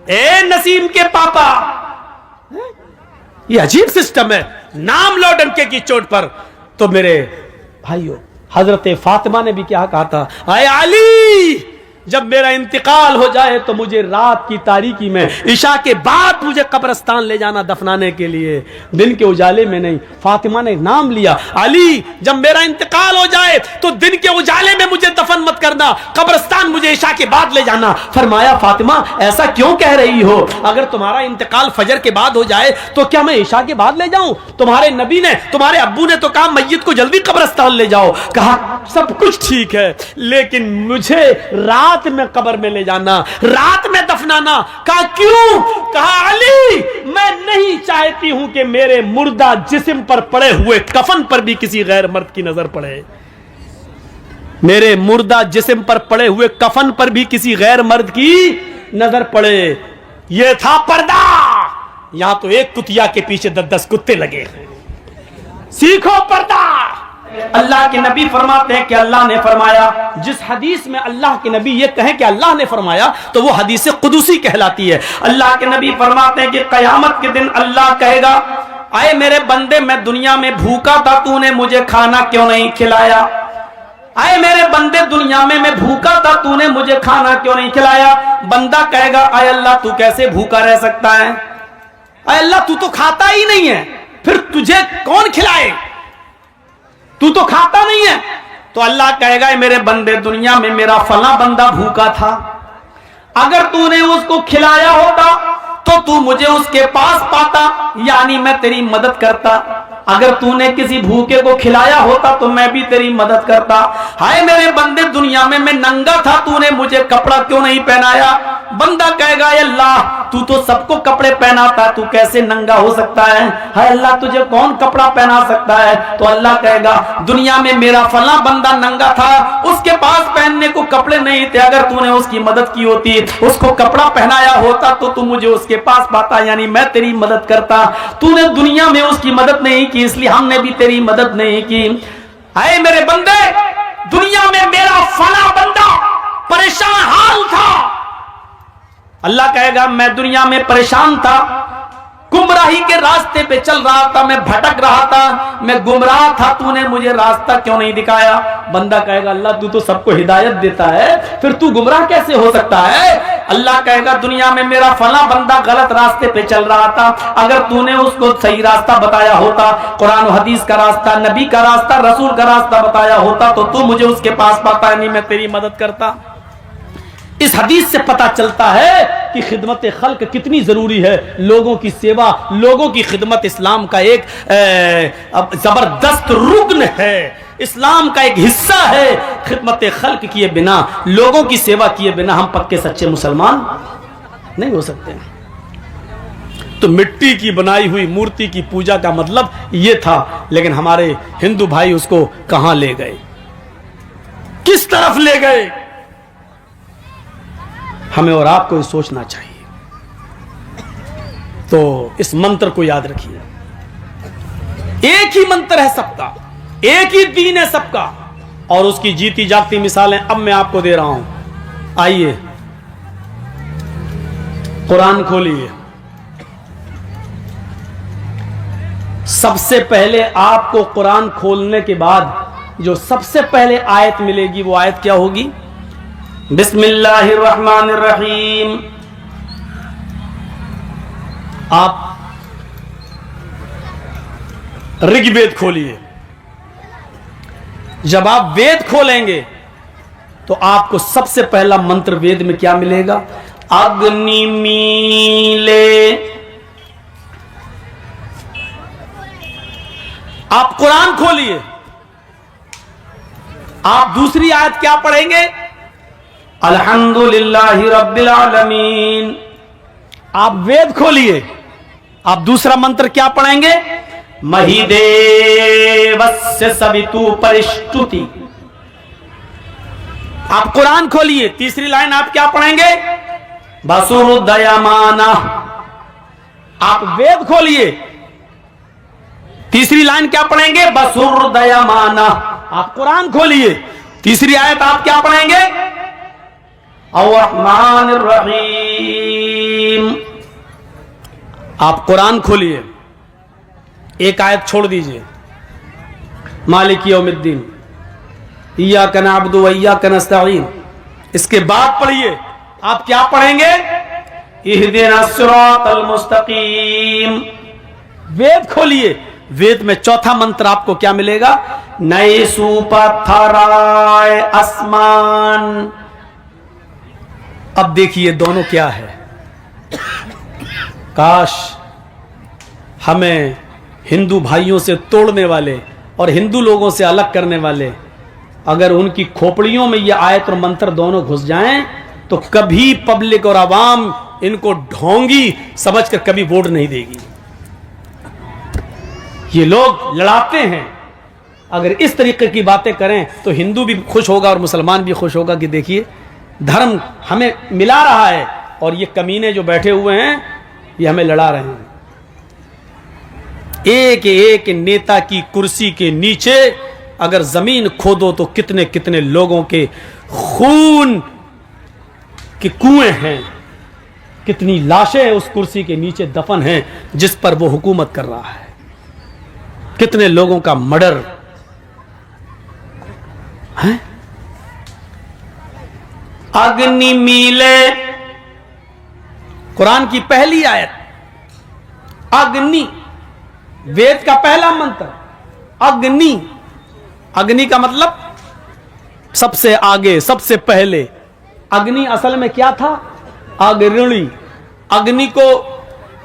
اے نسیم کے پاپا. یہ عجیب سسٹم ہے. نام لو ڈنکے کی چوٹ پر. تو میرے بھائیو حضرت فاطمہ نے بھی کیا کہا تھا؟ اے علی جب میرا انتقال ہو جائے تو مجھے رات کی تاریکی میں عشاء کے بعد مجھے قبرستان لے جانا دفنانے کے لیے، دن کے اجالے میں نہیں. فاطمہ نے نام لیا علی جب میرا انتقال ہو جائے تو دن کے اجالے میں مجھے دفن مت کرنا، قبرستان مجھے عشاء کے بعد لے جانا. فرمایا فاطمہ ایسا کیوں کہہ رہی ہو؟ اگر تمہارا انتقال فجر کے بعد ہو جائے تو کیا میں عشاء کے بعد لے جاؤں؟ تمہارے نبی نے، تمہارے ابو نے تو کہا میت کو جلدی قبرستان لے جاؤ. کہا سب کچھ ٹھیک ہے لیکن مجھے رات میں قبر میں لے جانا، رات میں دفنانا. کہا کیوں؟ کہا علی میں نہیں چاہتی ہوں کہ میرے مردہ جسم پر پڑے ہوئے کفن پر بھی کسی غیر مرد کی نظر پڑے. میرے مردہ جسم پر پڑے ہوئے کفن پر بھی کسی غیر مرد کی نظر پڑے. یہ تھا پردہ. یہاں تو ایک کتیا کے پیچھے 10 کتے لگے. سیکھو پردہ. اللہ کے نبی فرماتے ہیں کہ اللہ نے فرمایا. جس حدیث میں اللہ کے نبی یہ کہیں کہ اللہ نے فرمایا تو وہ حدیث قدسی کہلاتی ہے. اللہ کے نبی فرماتے ہیں کہ قیامت کے دن اللہ کہے گا اے میرے بندے میں دنیا میں بھوکا تھا تو نے مجھے کھانا کیوں نہیں کھلایا؟ اے میرے بندے دنیا میں بھوکا تھا تو نے مجھے کھانا کیوں نہیں کھلایا؟ بندہ کہے گا اے اللہ تو کیسے بھوکا رہ سکتا ہے؟ اے اللہ تو کھاتا ہی نہیں ہے، پھر تجھے کون کھلائے؟ تو کھاتا نہیں ہے. تو اللہ کہے گا میرے بندے دنیا میں میرا فلاں بندہ بھوکا تھا، اگر تو نے اس کو کھلایا ہوتا تو مجھے اس کے پاس پاتا، یعنی میں تیری مدد کرتا. اگر تو نے کسی بھوکے کو کھلایا ہوتا تو میں بھی تیری مدد کرتا. ہائے میرے بندے دنیا میں ننگا تھا تو نے مجھے کپڑا کیوں نہیں پہنایا؟ بندہ کہے گا اے اللہ تو تو سب کو کپڑے پہناتا ہے, تو کیسے ننگا ہو سکتا ہے؟ ہے اللہ تجھے کون کپڑا پہنا سکتا ہے؟ تو اللہ کہے گا دنیا میں میرا فلاں بندہ ننگا تھا, اس کے پاس پہننے کو کپڑے نہیں تھے, اگر تو نے اس کی مدد کی ہوتی, اس کو کپڑا پہنایا ہوتا تو مجھے اس کے پاس پاتا, یعنی میں تیری مدد کرتا. تو نے دنیا میں اس کی مدد نہیں کی, اس لیے ہم نے بھی تیری مدد نہیں کی. اے میرے بندے, دنیا میں میرا فلاں بندہ پریشان حال تھا. اللہ کہے گا میں دنیا میں پریشان تھا, گمراہی کے راستے پہ چل رہا تھا, میں بھٹک رہا تھا, میں گمراہ تھا, تو نے مجھے راستہ کیوں نہیں دکھایا؟ بندہ کہے گا اللہ تو سب کو ہدایت دیتا ہے, پھر تو گمراہ کیسے ہو سکتا ہے؟ اللہ کہے گا دنیا میں میرا فلاں بندہ غلط راستے پہ چل رہا تھا, اگر تو نے اس کو صحیح راستہ بتایا ہوتا, قرآن و حدیث کا راستہ, نبی کا راستہ, رسول کا راستہ بتایا ہوتا, تو مجھے اس کے پاس پاتا, نہیں میں تیری مدد کرتا. اس حدیث سے پتا چلتا ہے کہ خدمت خلق کتنی ضروری ہے. لوگوں کی سیوا, لوگوں کی خدمت اسلام کا ایک زبردست رکن ہے, اسلام کا ایک حصہ ہے. خدمت خلق کیے بنا, لوگوں کی سیوا کیے بنا ہم پکے سچے مسلمان نہیں ہو سکتے. تو مٹی کی بنائی ہوئی مورتی کی پوجا کا مطلب یہ تھا, لیکن ہمارے ہندو بھائی اس کو کہاں لے گئے, کس طرف لے گئے؟ ہمیں اور آپ کو یہ سوچنا چاہیے. تو اس منتر کو یاد رکھیے, ایک ہی منتر ہے سب کا, ایک ہی دین ہے سب کا, اور اس کی جیتی جاگتی مثالیں اب میں آپ کو دے رہا ہوں. آئیے قرآن کھولیے. سب سے پہلے آپ کو قرآن کھولنے کے بعد جو سب سے پہلے آیت ملے گی وہ آیت کیا ہوگی؟ بسم اللہ الرحمن الرحیم. آپ رگ وید کھولیے. جب آپ وید کھولیں گے تو آپ کو سب سے پہلا منتر وید میں کیا ملے گا؟ اگنی میلے. آپ قرآن کھولیے, آپ دوسری آیت کیا پڑھیں گے؟ الحمدللہ رب العالمین. آپ وید کھولیے, آپ دوسرا منتر کیا پڑھیں گے؟ مہی دیوسیہ سویتو پرشتوتی. آپ قرآن کھولیے, تیسری لائن آپ کیا پڑھیں گے؟ بسودیامانہ. آپ وید کھولیے, تیسری لائن کیا پڑھیں گے؟ بسودیامانہ. آپ قرآن کھولیے, تیسری آیت آپ کیا پڑھیں گے؟ الرحمن الرحیم. آپ قرآن کھولیے, ایک آیت چھوڑ دیجئے, مالک یوم الدین, ایاک نعبد و ایاک نستعین. اس کے بعد پڑھیے, آپ کیا پڑھیں گے؟ اہدنا الصراط المستقیم. وید کھولیے, وید میں چوتھا منتر آپ کو کیا ملے گا؟ نئے سوپتھرائے آسمان. اب دیکھیے دونوں کیا ہے. کاش ہمیں ہندو بھائیوں سے توڑنے والے اور ہندو لوگوں سے الگ کرنے والے, اگر ان کی کھوپڑیوں میں یہ آیت اور منتر دونوں گھس جائیں تو کبھی پبلک اور عوام ان کو ڈھونگی سمجھ کر کبھی ووٹ نہیں دے گی. یہ لوگ لڑاتے ہیں, اگر اس طریقے کی باتیں کریں تو ہندو بھی خوش ہوگا اور مسلمان بھی خوش ہوگا کہ دیکھیے دھرم ہمیں ملا رہا ہے, اور یہ کمینے جو بیٹھے ہوئے ہیں یہ ہمیں لڑا رہے ہیں. ایک ایک نیتا کی کرسی کے نیچے اگر زمین کھودو تو کتنے کتنے لوگوں کے خون کے کنویں ہیں, کتنی لاشیں اس کرسی کے نیچے دفن ہیں جس پر وہ حکومت کر رہا ہے, کتنے لوگوں کا مرڈر ہے. اگنی میلے, قرآن کی پہلی آیت اگنی, وید کا پہلا منتر اگنی. اگنی کا مطلب سب سے آگے, سب سے پہلے. اگنی اصل میں کیا تھا؟ اگرنی. اگنی کو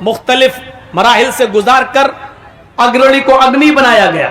مختلف مراحل سے گزار کر اگرنی کو اگنی بنایا گیا.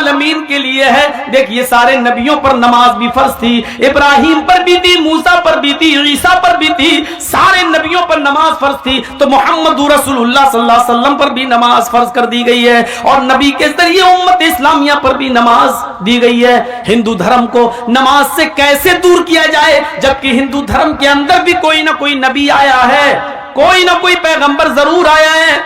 العالمین کے لیے ہے. دیکھیے سارے نبیوں پر نماز بھی فرض تھی, ابراہیم پر بھی تھی, موسیٰ پر بھی تھی, عیسیٰ پر بھی تھی, سارے نبیوں پر نماز فرض تھی. تو محمد رسول اللہ صلی اللہ علیہ وسلم پر بھی نماز فرض کر دی گئی ہے, اور نبی کے ذریعے امت اسلامیہ پر بھی نماز دی گئی ہے. ہندو دھرم کو نماز سے کیسے دور کیا جائے, جبکہ ہندو دھرم کے اندر بھی کوئی نہ کوئی نبی آیا ہے, کوئی نہ کوئی پیغمبر ضرور آیا ہے.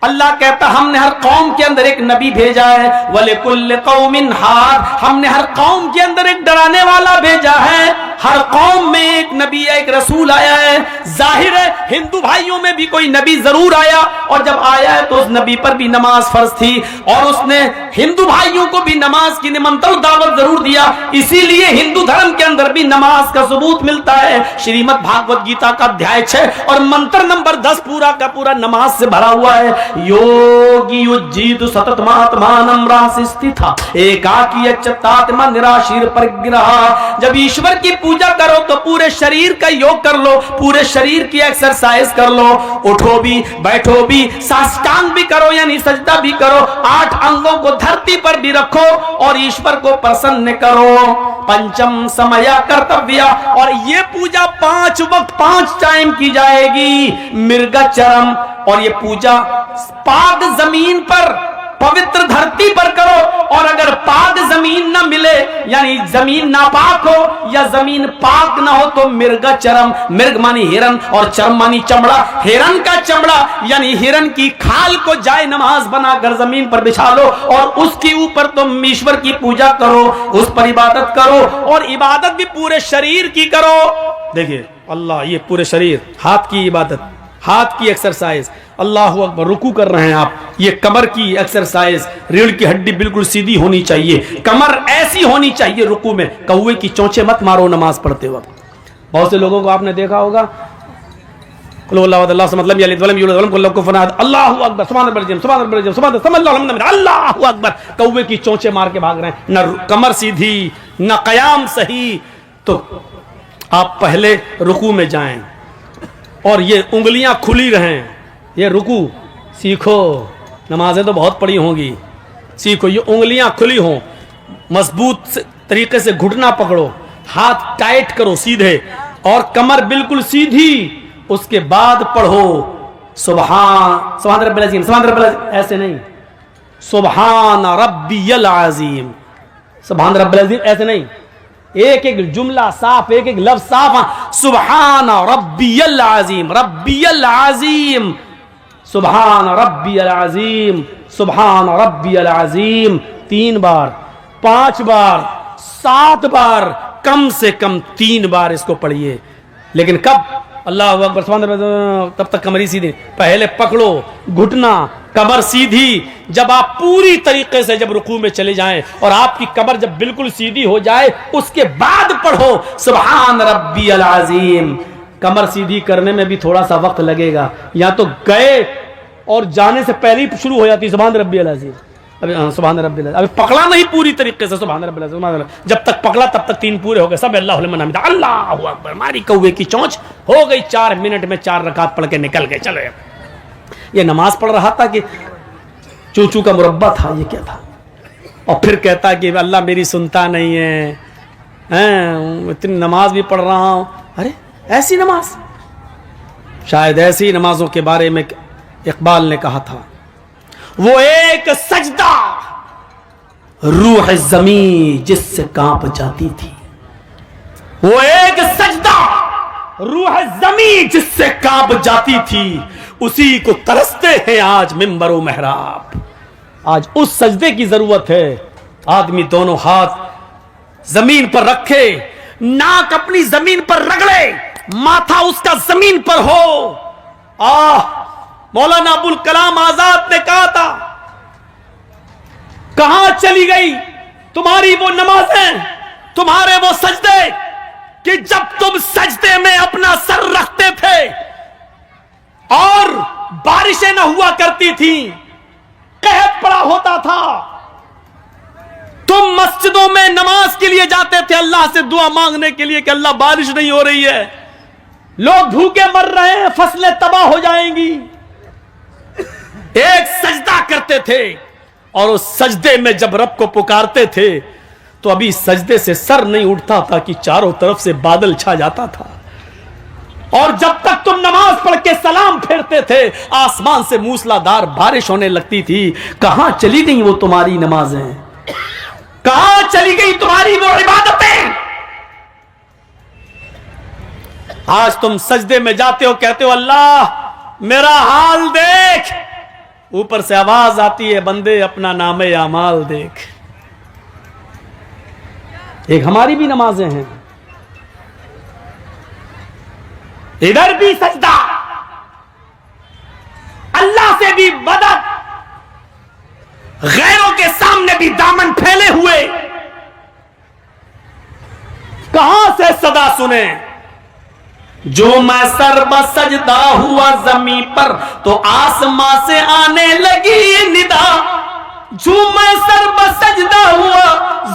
اللہ کہتا ہم نے ہر قوم کے اندر ایک نبی بھیجا ہے. وَلِكُلِّ قَوْمٍ ہَادٍ, ہم نے ہر قوم کے اندر ایک ڈرانے والا بھیجا ہے. ہر قوم میں ایک نبی ایک رسول آیا ہے. ظاہر ہے ہندو بھائیوں میں بھی کوئی نبی ضرور آیا, اور جب آیا ہے تو اس نبی پر بھی نماز فرض تھی, اور اس نے ہندو بھائیوں کو بھی نماز کی نمنتر دعوت ضرور دیا. اسی لیے ہندو دھرم کے اندر بھی نماز کا ثبوت ملتا ہے. شریمد بھاگوت گیتا کا ادھیائے 6 اور منتر نمبر 10 پورا کا پورا نماز سے بھرا ہوا ہے. یوگی یجید ستتماتمانم راسستھا ایکاکی اچتاتما نراشیر پرگرہا. جب ایشور کی پوجا کرو تو پورے شریر کا یوگ کر لو, پورے شریر کی ایکسرسائز کر لو, اٹھو بھی بیٹھو بھی, ساشٹانگ بھی کرو یعنی سجدہ بھی کرو, 8 انگوں کو دھرتی پر بھی رکھو اور ایشور کو پرسن کرو. پنچم سمیا کرتویا, اور یہ پوجا 5 وقت 5 ٹائم کی جائے گی. مرگا چرم, اور یہ پوجا پاک زمین پر پوتر دھرتی پر کرو, اور اگر پاک زمین نہ ملے یعنی زمین ناپاک ہو یا زمین پاک نہ ہو تو مرگا چرم, مرگ مانی ہرن اور چرم مانی چمڑا, ہرن کا چمڑا یعنی ہرن کی کھال کو جائے نماز بنا کر زمین پر بچھا لو, اور اس کے اوپر تم ایشور کی پوجا کرو, اس پر عبادت کرو, اور عبادت بھی پورے شریر کی کرو. دیکھیے اللہ, یہ پورے شریر, ہاتھ کی عبادت, ہاتھ کی ایکسرسائز, اللہ اکبر, رکوع کر رہے ہیں آپ, یہ کمر کی ایکسرسائز, ریڑھ کی ہڈی بالکل سیدھی ہونی چاہیے, کمر ایسی ہونی چاہیے رکوع میں. کوے کی چونچے مت مارو نماز پڑھتے وقت. بہت سے لوگوں کو آپ نے دیکھا ہوگا اللہ سے مطلب اللہ اکبر سبحان رب العظیم سبحان رب العظیم سبحان اللہ اکبر, کوے کی چونچے مار کے بھاگ رہے ہیں, نہ کمر سیدھی نہ قیام صحیح. تو آپ پہلے رکوع میں جائیں اور یہ انگلیاں کھلی رہیں, یہ رکوع سیکھو. نمازیں تو بہت پڑھی ہوں گی, سیکھو یہ انگلیاں کھلی ہوں, مضبوط طریقے سے گھٹنا پکڑو, ہاتھ ٹائٹ کرو سیدھے, اور کمر بالکل سیدھی. اس کے بعد پڑھو سبحان رب العظیم, سبحان رب العظیم ایسے نہیں, سبحان ربی العظیم, سبحان رب العظیم ایسے نہیں, ایک ایک جملہ صاف, ایک ایک لفظ صاف. سبحان ربی العظیم, ربی العظیم, سبحان ربی العظیم, سبحان ربی العظیم, 3 بار 5 بار 7 بار, کم سے کم 3 بار اس کو پڑھیے. لیکن کب اللہ اکبر سبحان اللہ, تب تک کمر سیدھی, پہلے پکڑو گھٹنا, کمر سیدھی. جب آپ پوری طریقے سے جب رکوع میں چلے جائیں اور آپ کی کمر جب بالکل سیدھی ہو جائے, اس کے بعد پڑھو سبحان ربی العظیم. کمر سیدھی کرنے میں بھی تھوڑا سا وقت لگے گا, یا تو گئے اور جانے سے پہلے ہی شروع ہو جاتی سبحان ربی العظیم, ابھی سبحان ربی العظیم, ابھی پکڑا نہیں پوری طریقے سے سبحان ربی العظیم. جب تک پکڑا تب تک 3 پورے ہو گئے, سب اللہ لمن حمدہ, اللہ اکبر, ماری کوے کی چونچ, ہو گئی 4 منٹ میں 4 رکعت پڑھ کے نکل گئے. چلو یہ نماز پڑھ رہا تھا کہ چوچو کا مربع تھا, یہ کیا تھا؟ اور پھر کہتا کہ اللہ میری سنتا نہیں ہے, اتنی نماز بھی پڑھ رہا ہوں. ارے ایسی نماز, شاید ایسی نمازوں کے بارے میں اقبال نے کہا تھا, وہ ایک سجدہ روح زمین جس سے کانپ جاتی تھی, وہ ایک سجدہ روح زمین جس سے کانپ جاتی تھی, اسی کو ترستے ہیں آج منبر و محراب. آج اس سجدے کی ضرورت ہے. آدمی دونوں ہاتھ زمین پر رکھے, ناک اپنی زمین پر رگڑے, ماتھا اس کا زمین پر ہو. مولانا ابوالکلام آزاد نے کہا تھا, کہاں چلی گئی تمہاری وہ نمازیں, تمہارے وہ سجدے کہ جب تم سجدے میں اپنا سر رکھتے تھے اور بارشیں نہ ہوا کرتی تھیں, قحط پڑا ہوتا تھا, تم مسجدوں میں نماز کے لیے جاتے تھے اللہ سے دعا مانگنے کے لیے کہ اللہ بارش نہیں ہو رہی ہے, لوگ بھوکے مر رہے ہیں, فصلیں تباہ ہو جائیں گی. ایک سجدہ کرتے تھے, اور اس سجدے میں جب رب کو پکارتے تھے تو ابھی سجدے سے سر نہیں اٹھتا تھا کہ چاروں طرف سے بادل چھا جاتا تھا. اور جب تک تم نماز پڑھ کے سلام پھیرتے تھے آسمان سے موسلادھار بارش ہونے لگتی تھی. کہاں چلی گئی وہ تمہاری نمازیں؟ کہاں چلی گئی تمہاری وہ عبادتیں؟ آج تم سجدے میں جاتے ہو، کہتے ہو اللہ میرا حال دیکھ، اوپر سے آواز آتی ہے بندے اپنا نام اعمال دیکھ. ایک ہماری بھی نمازیں ہیں، ادھر بھی سجدہ، اللہ سے بھی مدد، غیروں کے سامنے بھی دامن پھیلے ہوئے. کہاں سے صدا سنیں؟ جو میں سر بسجدہ ہوا زمین پر تو آسمان سے آنے لگی یہ ندا. جو میں سر بسجدہ ہوا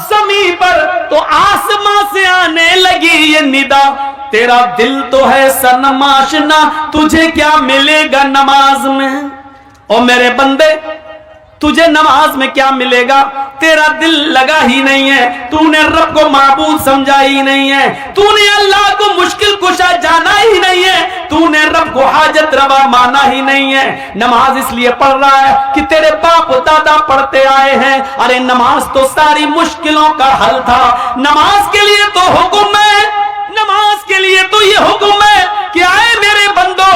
زمین پر تو آسمان سے آنے لگی یہ ندا. تیرا دل تو ہے سرنماشنا، تجھے کیا ملے گا نماز میں؟ اور میرے بندے تجھے نماز میں کیا ملے گا؟ تیرا دل لگا ہی نہیں ہے، تو نے رب کو معبود سمجھا ہی نہیں ہے، تو نے اللہ کو مشکل کشا جانا ہی نہیں ہے، تو نے رب کو حاجت روا مانا ہی نہیں ہے. نماز اس لیے پڑھ رہا ہے کہ تیرے باپ دادا پڑھتے آئے ہیں. ارے نماز تو ساری مشکلوں کا حل تھا. نماز کے لیے تو حکم ہے، نماز کے لیے تو یہ حکم ہے کہ آئے میرے بندو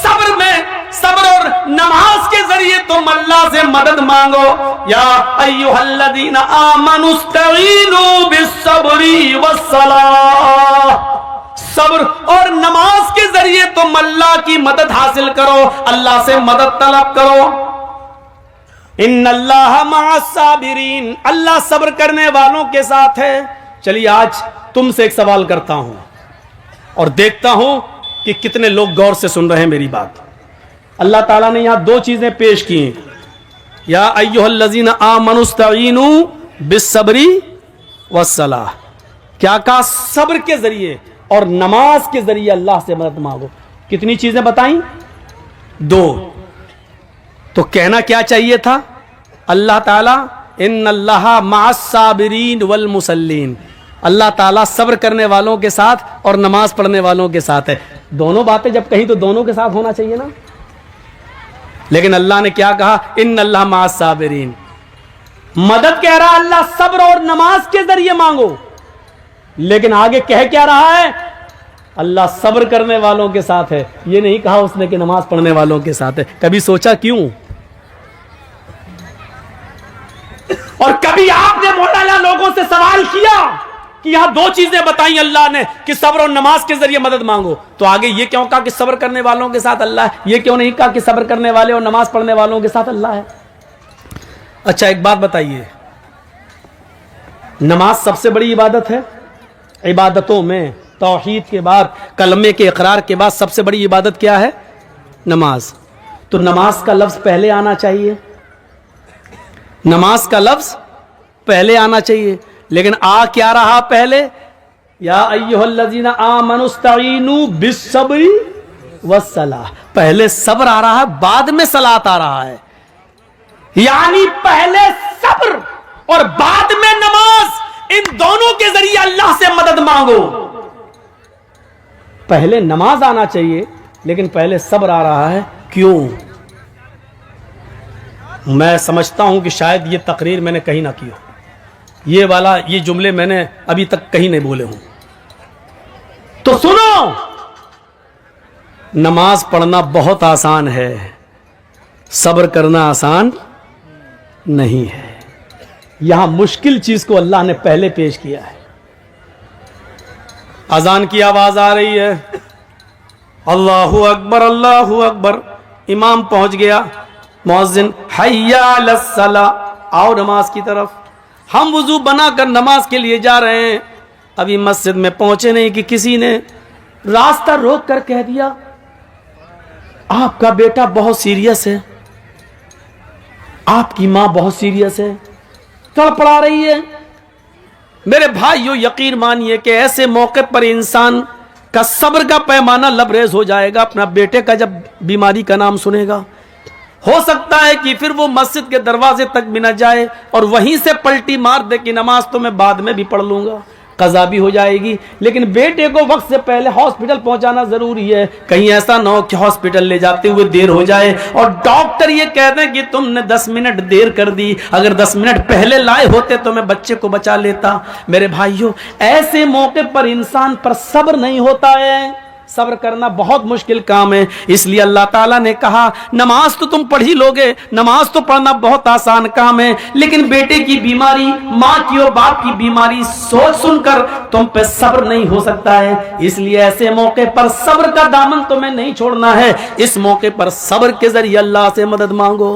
صبر میں، صبر اور نماز کے ذریعے تم اللہ سے مدد مانگو. یا ایھا الذین آمنوا استعینوا بالصبر والصلاۃ، صبر اور نماز کے ذریعے تم اللہ کی مدد حاصل کرو، اللہ سے مدد طلب کرو. ان اللہ مع الصابرین، اللہ صبر کرنے والوں کے ساتھ ہے. چلیے آج تم سے ایک سوال کرتا ہوں اور دیکھتا ہوں کہ کتنے لوگ غور سے سن رہے ہیں میری بات. اللہ تعالیٰ نے یہاں دو چیزیں پیش کی ہیں. یا ایھا الذین آمنوا استعینوا بالصبر والصلاۃ، کیا کہا؟ صبر کے ذریعے اور نماز کے ذریعے اللہ سے مدد مانگو. کتنی چیزیں بتائیں؟ دو. تو کہنا کیا چاہیے تھا؟ اللہ تعالیٰ ان اللہ مع الصابرین والمصلین، اللہ تعالیٰ صبر کرنے والوں کے ساتھ اور نماز پڑھنے والوں کے ساتھ ہے. دونوں باتیں جب کہیں تو دونوں کے ساتھ ہونا چاہیے نا. لیکن اللہ نے کیا کہا؟ ان اللہ مع الصابرین. مدد کہہ رہا اللہ صبر اور نماز کے ذریعے مانگو، لیکن آگے کہہ کیا رہا ہے؟ اللہ صبر کرنے والوں کے ساتھ ہے. یہ نہیں کہا اس نے کہ نماز پڑھنے والوں کے ساتھ ہے. کبھی سوچا کیوں؟ اور کبھی آپ نے مولانا لوگوں سے سوال کیا کہ یہاں دو چیزیں بتائیں اللہ نے کہ صبر اور نماز کے ذریعے مدد مانگو، تو آگے یہ کیوں کہا کہ صبر کرنے والوں کے ساتھ اللہ ہے؟ یہ کیوں نہیں کہا کہ صبر کرنے والے اور نماز پڑھنے والوں کے ساتھ اللہ ہے؟ اچھا ایک بات بتائیے، نماز سب سے بڑی عبادت ہے. عبادتوں میں توحید کے بعد، کلمے کے اقرار کے بعد سب سے بڑی عبادت کیا ہے؟ نماز. تو نماز کا لفظ پہلے آنا چاہیے، نماز کا لفظ پہلے آنا چاہیے. لیکن آ کیا رہا پہلے؟ یا ایھا الذین آمنوا استعینوا بالصبر والصلاۃ. پہلے صبر آ رہا ہے، بعد میں صلاۃ آ رہا ہے. یعنی پہلے صبر اور بعد میں نماز، ان دونوں کے ذریعے اللہ سے مدد مانگو. پہلے نماز آنا چاہیے لیکن پہلے صبر آ رہا ہے. کیوں؟ میں سمجھتا ہوں کہ شاید یہ تقریر میں نے کہیں نہ کی ہو، یہ جملے میں نے ابھی تک کہیں نہیں بولے ہوں. تو سنو، نماز پڑھنا بہت آسان ہے، صبر کرنا آسان نہیں ہے. یہاں مشکل چیز کو اللہ نے پہلے پیش کیا ہے. اذان کی آواز آ رہی ہے، اللہ اکبر اللہ اکبر. امام پہنچ گیا، مؤذن حی علی الصلاۃ، آؤ نماز کی طرف. ہم وضو بنا کر نماز کے لیے جا رہے ہیں، ابھی مسجد میں پہنچے نہیں کہ کسی نے راستہ روک کر کہہ دیا آپ کا بیٹا بہت سیریس ہے، آپ کی ماں بہت سیریس ہے، تڑپڑا رہی ہے. میرے بھائیو یقین مانیے کہ ایسے موقع پر انسان کا صبر کا پیمانہ لبریز ہو جائے گا. اپنا بیٹے کا جب بیماری کا نام سنے گا، ہو سکتا ہے کہ پھر وہ مسجد کے دروازے تک بھی نہ جائے اور وہیں سے پلٹی مار دے کہ نماز تو میں بعد میں بھی پڑھ لوں گا، قضا بھی ہو جائے گی، لیکن بیٹے کو وقت سے پہلے ہاسپٹل پہنچانا ضروری ہے. کہیں ایسا نہ ہو کہ ہاسپٹل لے جاتے ہوئے دیر ہو جائے اور ڈاکٹر یہ کہہ دیں کہ تم نے 10 منٹ دیر کر دی، اگر 10 منٹ پہلے لائے ہوتے تو میں بچے کو بچا لیتا. میرے بھائیوں، ایسے موقع پر انسان پر صبر نہیں ہوتا ہے. صبر کرنا بہت مشکل کام ہے. اس لیے اللہ تعالیٰ نے کہا نماز تو تم پڑھ ہی لوگے، نماز تو پڑھنا بہت آسان کام ہے، لیکن بیٹے کی بیماری، ماں کی اور باپ کی بیماری سوچ سن کر تم پہ صبر نہیں ہو سکتا ہے. اس لیے ایسے موقع پر صبر کا دامن تمہیں نہیں چھوڑنا ہے. اس موقع پر صبر کے ذریعے اللہ سے مدد مانگو.